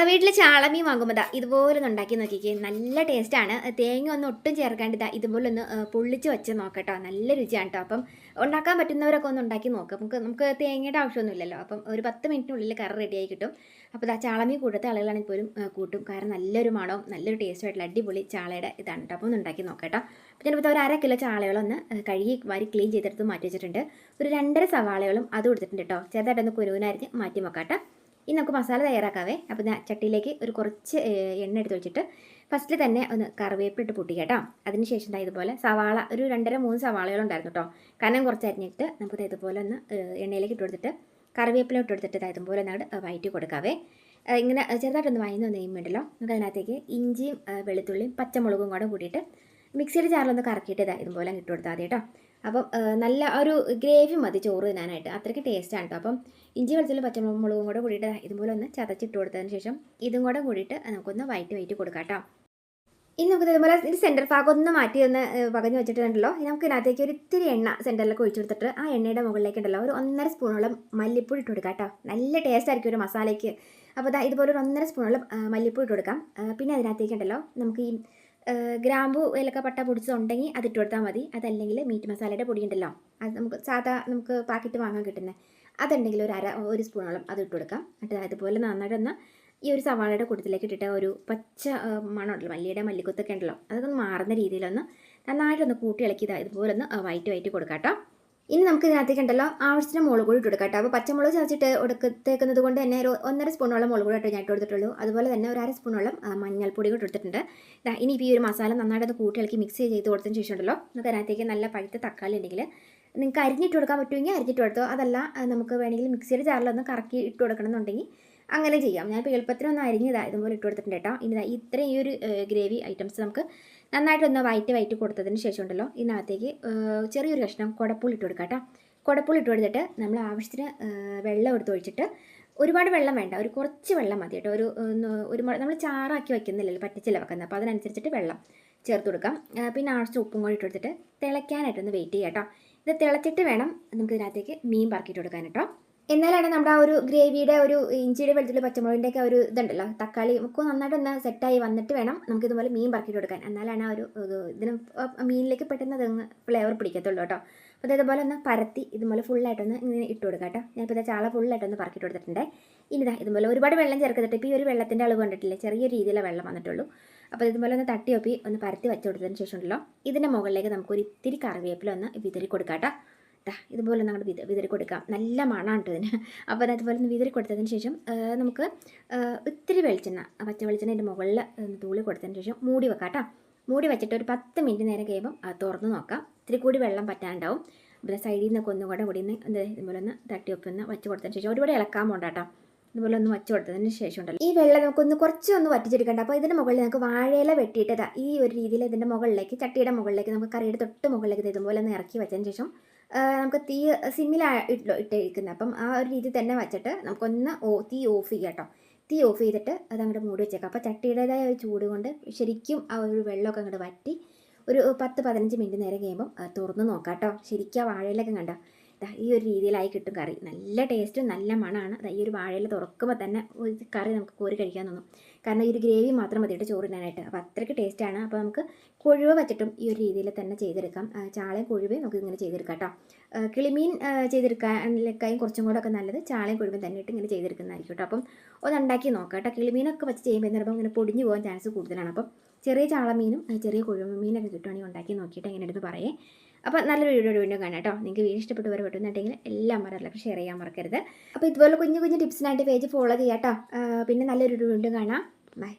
വീട്ടിൽ ചാളമീൻ വാങ്ങുമ്പോൾ ഇതുപോലെ ഒന്ന് ഉണ്ടാക്കി നോക്കിക്കേ, നല്ല ടേസ്റ്റാണ്. തേങ്ങ ഒന്നും ഒട്ടും ചേർക്കാണ്ട് ഇതുപോലെ ഒന്ന് പൊള്ളിച്ച് വെച്ച് നോക്കട്ടോ, നല്ല രുചിയാണ് കേട്ടോ. അപ്പം ഉണ്ടാക്കാൻ പറ്റുന്നവരൊക്കെ ഒന്ന് ഉണ്ടാക്കി നോക്കാം. നമുക്ക് തേങ്ങയുടെ ആവശ്യമൊന്നുമില്ലല്ലോ. അപ്പം ഒരു 10 മിനിറ്റിനുള്ളിൽ കറി റെഡിയായി കിട്ടും. അപ്പോൾ ചാളമീൻ കൂട്ടത്തെ ആളുകളാണെങ്കിൽ പോലും കൂട്ടും, കാരണം നല്ലൊരു മണവും നല്ലൊരു ടേസ്റ്റുമായിട്ടുള്ള അടിപൊളി ചാളയുടെ ഇതാണ് കേട്ടോ. അപ്പോൾ ഒന്ന് ഉണ്ടാക്കി നോക്കട്ടോ. അപ്പോൾ ഞാനിപ്പോൾ ഒരു 1/2 കിലോ ചാളകളൊന്ന് കഴുകി വാരി ക്ലീൻ ചെയ്തെടുത്ത് മാറ്റി വെച്ചിട്ടുണ്ട്. ഒരു 2.5 സവാളകളും അത് കൊടുത്തിട്ടുണ്ട് കേട്ടോ. ചെറുതായിട്ടൊന്ന് കുരുവിനരിഞ്ഞ് മാറ്റി വെക്കാട്ടോ. ഇനി നമുക്ക് മസാല തയ്യാറാക്കാവേ. അപ്പോൾ ചട്ടിയിലേക്ക് ഒരു കുറച്ച് എണ്ണ എടുത്ത് വെച്ചിട്ട് ഫസ്റ്റിൽ തന്നെ ഒന്ന് കറിവേപ്പിലിട്ട് പൊട്ടിക്കുക കേട്ടോ. അതിനുശേഷം ഇതുപോലെ സവാള ഒരു 2.5-3 സവാളകളുണ്ടായിരുന്നു കേട്ടോ. കനം കുറച്ച് അരിഞ്ഞിട്ട് നമുക്ക് ഇതുപോലെ ഒന്ന് എണ്ണയിലേക്ക് ഇട്ട് കൊടുത്തിട്ട് കറിവേപ്പില ഇട്ട് കൊടുത്തിട്ട് ഇതുപോലെ ഒന്ന് വഴറ്റി കൊടുക്കാവേ. ഇങ്ങനെ ചെറുതായിട്ടൊന്ന് വഴന്ന് നെയ്യുമ്പോണ്ടല്ലോ, നമുക്ക് അതിനകത്തേക്ക് ഇഞ്ചിയും വെളുത്തുള്ളിയും പച്ചമുളകും കൂടെ കൂട്ടിയിട്ട് മിക്സിയുടെ ജാറിലൊന്ന് കറക്കിയിട്ട് ഇതുപോലെ ഇട്ട് കൊടുത്താൽ മതി കേട്ടോ. അപ്പം നല്ല ഒരു ഗ്രേവി മതി ചോറ് തിന്നാനായിട്ട്, അത്രയ്ക്ക് ടേസ്റ്റാണ് കേട്ടോ. അപ്പം ഇഞ്ചി വെളുത്തുള്ളി പച്ചമുളകും കൂടെ കൂടിയിട്ട് ഇതുപോലെ ഒന്ന് ചതച്ചിട്ട് കൊടുത്തതിന് ശേഷം ഇതും കൂടെ കൂടിയിട്ട് നമുക്കൊന്ന് വയറ്റി കൊടുക്കാം കേട്ടോ. ഇനി നമുക്ക് ഇതുപോലെ ഇത് സെൻറ്റർ ഭാഗം ഒന്ന് മാറ്റി ഒന്ന് പകഞ്ഞ് വെച്ചിട്ടുണ്ടല്ലോ. നമുക്ക് ഇതിനകത്തേക്ക് ഒരു ഇത്തിരി എണ്ണ സെൻറ്ററിലൊക്കെ ഒഴിച്ചു കൊടുത്തിട്ട് ആ എണ്ണയുടെ മുകളിലേക്ക് ഉണ്ടല്ലോ ഒരു 1.5 സ്പൂണോളം മല്ലിപ്പൊടി ഇട്ട് കൊടുക്കാം കേട്ടോ. നല്ല ടേസ്റ്റ് ആയിരിക്കും ഒരു മസാലയ്ക്ക്. അപ്പോൾ ഇതുപോലെ ഒരു 1.5 സ്പൂണോളം മല്ലിപ്പൊടി ഇട്ട് കൊടുക്കാം. പിന്നെ അതിനകത്തേക്ക് ഉണ്ടല്ലോ നമുക്ക് ഈ ഗ്രാമ്പു ഏലക്ക പട്ട പൊടിച്ചതുണ്ടെങ്കിൽ അതിട്ട് കൊടുത്താൽ മതി. അതല്ലെങ്കിൽ മീറ്റ് മസാലയുടെ പൊടി ഉണ്ടല്ലോ, അത് നമുക്ക് പാക്കറ്റ് വാങ്ങാൻ കിട്ടുന്നത്, അതുണ്ടെങ്കിൽ ഒരു സ്പൂണോളം അത് ഇട്ട് കൊടുക്കാം. എന്നിട്ട് അതുപോലെ നന്നായിട്ടൊന്ന് ഈ ഒരു സവാളയുടെ കൂട്ടത്തിലേക്ക് ഇട്ടിട്ട് ഒരു പച്ച മണമുണ്ടല്ലോ, മല്ലിയുടെ മല്ലിക്കൊത്തൊക്കെ ഉണ്ടല്ലോ, അതൊക്കെ ഒന്ന് മാറുന്ന രീതിയിലൊന്ന് നന്നായിട്ടൊന്ന് കൂട്ടി ഇളക്കി ഇതുപോലെ ഒന്ന് വയറ്റി കൊടുക്കാം കേട്ടോ. ഇനി നമുക്ക് ഇതിനകത്തേക്ക് ഉണ്ടല്ലോ ആവശ്യത്തിന് മുളക് പൊടി ഇട്ട് കൊടുക്കാം കേട്ടോ. അപ്പോൾ പച്ചമുളക് ചതച്ചിട്ട് തേക്കുന്നത് കൊണ്ട് തന്നെ ഒരു 1.5 സ്പൂണോളം മുളക് പൊടി ഞാൻ ഇട്ട് കൊടുത്തിട്ടുള്ളൂ. അതുപോലെ തന്നെ ഒരു 1/2 സ്പൂണോളം മഞ്ഞൾപ്പൊടി കൂടി എടുത്തിട്ടുണ്ട്. ഇനി ഇപ്പോൾ ഈ ഒരു മസാല നന്നായിട്ട് കൂട്ടി ഇളക്കി മിക്സ് ചെയ്ത് കൊടുത്തതിന് ശേഷം ഉണ്ടല്ലോ, നമുക്ക് അതിനകത്തേക്ക് നല്ല പഴുത്ത തക്കാളി ഉണ്ടെങ്കിൽ നിങ്ങൾക്ക് അരിഞ്ഞിട്ട് കൊടുക്കാൻ പറ്റുമെങ്കിൽ അരിഞ്ഞിട്ട് കൊടുത്തോ. അതല്ല നമുക്ക് വേണമെങ്കിൽ മിക്സിയുടെ ജാറിലൊന്ന് കറക്കി ഇട്ട് കൊടുക്കണം എന്നുണ്ടെങ്കിൽ അങ്ങനെ ചെയ്യാം. ഞാനിപ്പോൾ എളുപ്പത്തിനൊന്ന് ഇതുപോലെ ഇട്ട് കൊടുത്തിട്ടുണ്ട് കേട്ടോ. ഇനി ഇത്രയും ഈ ഒരു ഗ്രേവി ഐറ്റംസ് നമുക്ക് നന്നായിട്ടൊന്ന് വയറ്റി കൊടുത്തതിന് ശേഷം ഉണ്ടല്ലോ, ഇതിനകത്തേക്ക് ചെറിയൊരു കഷ്ണം കുടപ്പുളി ഇട്ട് കൊടുക്കാം കേട്ടോ. കുടപ്പുളി ഇട്ട് കൊടുത്തിട്ട് നമ്മൾ ആവശ്യത്തിന് വെള്ളം എടുത്ത് ഒഴിച്ചിട്ട്, ഒരുപാട് വെള്ളം വേണ്ട, ഒരു കുറച്ച് വെള്ളം മതി കേട്ടോ. ഒരു നമ്മൾ ചാറാക്കി വയ്ക്കുന്നില്ലല്ലോ, പറ്റിച്ചില്ല വെക്കുന്നത്, അപ്പോൾ അതിനനുസരിച്ചിട്ട് വെള്ളം ചേർത്ത് കൊടുക്കാം. പിന്നെ ആവശ്യം ഉപ്പും കൂടി ഇട്ട് കൊടുത്തിട്ട് തിളയ്ക്കാനായിട്ടൊന്ന് വെയിറ്റ് ചെയ്യാം കേട്ടോ. ഇത് തിളച്ചിട്ട് വേണം നമുക്ക് ഇതിനകത്തേക്ക് മീൻ പറക്കിയിട്ട് കൊടുക്കാൻ കേട്ടോ. എന്നാലാണ് നമ്മുടെ ആ ഒരു ഗ്രേവിയുടെ ഒരു ഇഞ്ചിയുടെ വെളുത്തുള്ളി പച്ചമുളകിൻ്റെ ഒക്കെ ഒരു ഇതുണ്ടല്ലോ, തക്കാളി ഒക്കെ നന്നായിട്ടൊന്ന് സെറ്റായി വന്നിട്ട് വേണം നമുക്ക് ഇതുപോലെ മീൻ പറക്കിയിട്ട് കൊടുക്കാൻ. എന്നാലാണ് ആ ഒരു ഇതിന് മീനിലേക്ക് പെട്ടെന്ന് അതങ്ങ് ഫ്ലേവർ പിടിക്കത്തുള്ളൂ കേട്ടോ. അപ്പോൾ ഇതുപോലെ ഒന്ന് പരത്തി ഇതുപോലെ ഫുള്ളായിട്ടൊന്ന് ഇങ്ങനെ ഇട്ട് കൊടുക്കാം കേട്ടോ. ഞാനിപ്പോൾ ചാള ഫുള്ളായിട്ടൊന്ന് പറക്കിയിട്ട് കൊടുത്തിട്ടുണ്ട്. ഇനി ഇതുപോലെ ഒരുപാട് വെള്ളം ചേർക്കത്തിട്ട്, ഇപ്പോൾ ഈ ഒരു വെള്ളത്തിൻ്റെ അളവ് കണ്ടിട്ടില്ലേ, ചെറിയ രീതിയിലുള്ള വെള്ളം വന്നിട്ടുള്ളൂ. അപ്പോൾ ഇതുപോലെ ഒന്ന് തട്ടിയൊപ്പി ഒന്ന് പരത്തി വെച്ച് കൊടുത്തതിന് ശേഷം ഉണ്ടല്ലോ, ഇതിൻ്റെ മുകളിലേക്ക് നമുക്കൊരു ഇത്തിരി കറിവേപ്പില ഒന്ന് വിതറി കൊടുക്കാം കേട്ടോ. ഇതുപോലെ നമ്മൾ വിതറി കൊടുക്കാം, നല്ല മണമാണ് ഇതിന്. അപ്പോൾ അതുപോലെ ഒന്ന് വിതറി കൊടുത്തതിന് ശേഷം നമുക്ക് ഇത്തിരി വെളിച്ചെണ്ണ, പച്ച വെളിച്ചെണ്ണ ഇതിൻ്റെ മുകളിൽ തൂളി കൊടുത്തതിന് ശേഷം മൂടി വെക്കാം കേട്ടോ. മൂടി വെച്ചിട്ട് ഒരു 10 മിനിറ്റ് നേരം കഴിയുമ്പം തുറന്ന് നോക്കാം. ഇത്തിരി കൂടി വെള്ളം പറ്റാണ്ടാവും. പിന്നെ സൈഡിൽ നിന്നൊക്കെ ഒന്നും കൂടെ ഇതുപോലെ ഒന്ന് തട്ടിയൊപ്പൊന്ന് വെച്ച് കൊടുത്തതിന് ശേഷം ഒരുപാട് ഇളക്കാൻ പോകണ്ട കേട്ടോ. ഇതുപോലെ ഒന്ന് വച്ച് കൊടുത്തതിന് ശേഷം ഉണ്ടല്ലോ, ഈ വെള്ളം നമുക്കൊന്ന് കുറച്ചൊന്ന് വറ്റിച്ചെടുക്കേണ്ട. അപ്പോൾ ഇതിൻ്റെ മുകളിൽ നമുക്ക് വാഴയില വെട്ടിയിട്ട് ഈ ഒരു രീതിയിൽ ഇതിൻ്റെ മുകളിലേക്ക്, ചട്ടിയുടെ മുകളിലേക്ക്, നമുക്ക് കറിയുടെ തൊട്ട് മുകളിലേക്ക് ഇതുപോലെ ഒന്ന് ഇറക്കി വെച്ചതിന് ശേഷം നമുക്ക് തീ ഇട്ടിരിക്കുന്നത്. അപ്പം ആ ഒരു രീതി തന്നെ വെച്ചിട്ട് നമുക്കൊന്ന് തീ ഓഫ് ചെയ്യാം കേട്ടോ. തീ ഓഫ് ചെയ്തിട്ട് അതങ്ങോട്ട് മൂടി വെച്ചേക്കാം. അപ്പോൾ ചട്ടിയുടേതായ ഒരു ചൂട് കൊണ്ട് ശരിക്കും ആ ഒരു വെള്ളമൊക്കെ അങ്ങോട്ട് വറ്റി ഒരു 10-15 മിനിറ്റ് നേരം കഴിയുമ്പം തുറന്ന് നോക്കാം കേട്ടോ. ശരിക്കും ആ വാഴയിലൊക്കെ കണ്ടോ, ഈ ഒരു രീതിയിലായി കിട്ടും കറി. നല്ല ടേസ്റ്റും നല്ല മണമാണ്. ഈ ഒരു വാഴയില തുറക്കുമ്പോൾ തന്നെ കറി നമുക്ക് കോരി കഴിക്കാൻ തോന്നും, കാരണം ഈ ഒരു ഗ്രേവി മാത്രം മതിയിട്ട് ചോറിനാനായിട്ട്. അപ്പോൾ അത്രയ്ക്ക് ടേസ്റ്റാണ്. അപ്പോൾ നമുക്ക് കൊഴുവ വെച്ചിട്ടും ഈ ഒരു രീതിയിൽ തന്നെ ചെയ്തെടുക്കാം. ചാളയും കൊഴുവയും നമുക്ക് ഇങ്ങനെ ചെയ്തെടുക്കാം കേട്ടോ. കിളിമീൻ ചെയ്തെടുക്കാനും കുറച്ചും കൂടെ ഒക്കെ നല്ലത് ചാളയും കൊഴുവയും തന്നെ ഇട്ട് ഇങ്ങനെ ചെയ്തെടുക്കുന്നതായിരിക്കും കേട്ടോ. അപ്പം ഒന്ന് ഉണ്ടാക്കി നോക്കാം കേട്ടോ. കിളിമീനൊക്കെ വെച്ച് ചെയ്യുമ്പോൾ ചിലപ്പോൾ ഇങ്ങനെ പൊടിഞ്ഞു പോകാൻ ചാൻസ് കൂടുതലാണ്. അപ്പം ചെറിയ ചാളമീനും ചെറിയ കൊഴുവ മീനൊക്കെ കിട്ടുവാണെങ്കിൽ ഉണ്ടാക്കി നോക്കിയിട്ട് എങ്ങനെ എടുത്ത് പറയേ. അപ്പോൾ നല്ലൊരു വീഡിയോ കാണാം കേട്ടോ. നിങ്ങൾക്ക് വീഡിയോ ഇഷ്ടപ്പെട്ടവരെ പറ്റുന്നുണ്ടെങ്കിൽ എല്ലാം മറക്കില്ല ഷെയർ ചെയ്യാൻ മറക്കരുത്. അപ്പോൾ ഇതുപോലെ കുഞ്ഞു ടിപ്സിനായിട്ട് പേജ് ഫോളോ ചെയ്യാം കേട്ടോ. പിന്നെ നല്ലൊരു വീഡിയോ കാണാം. ബൈ.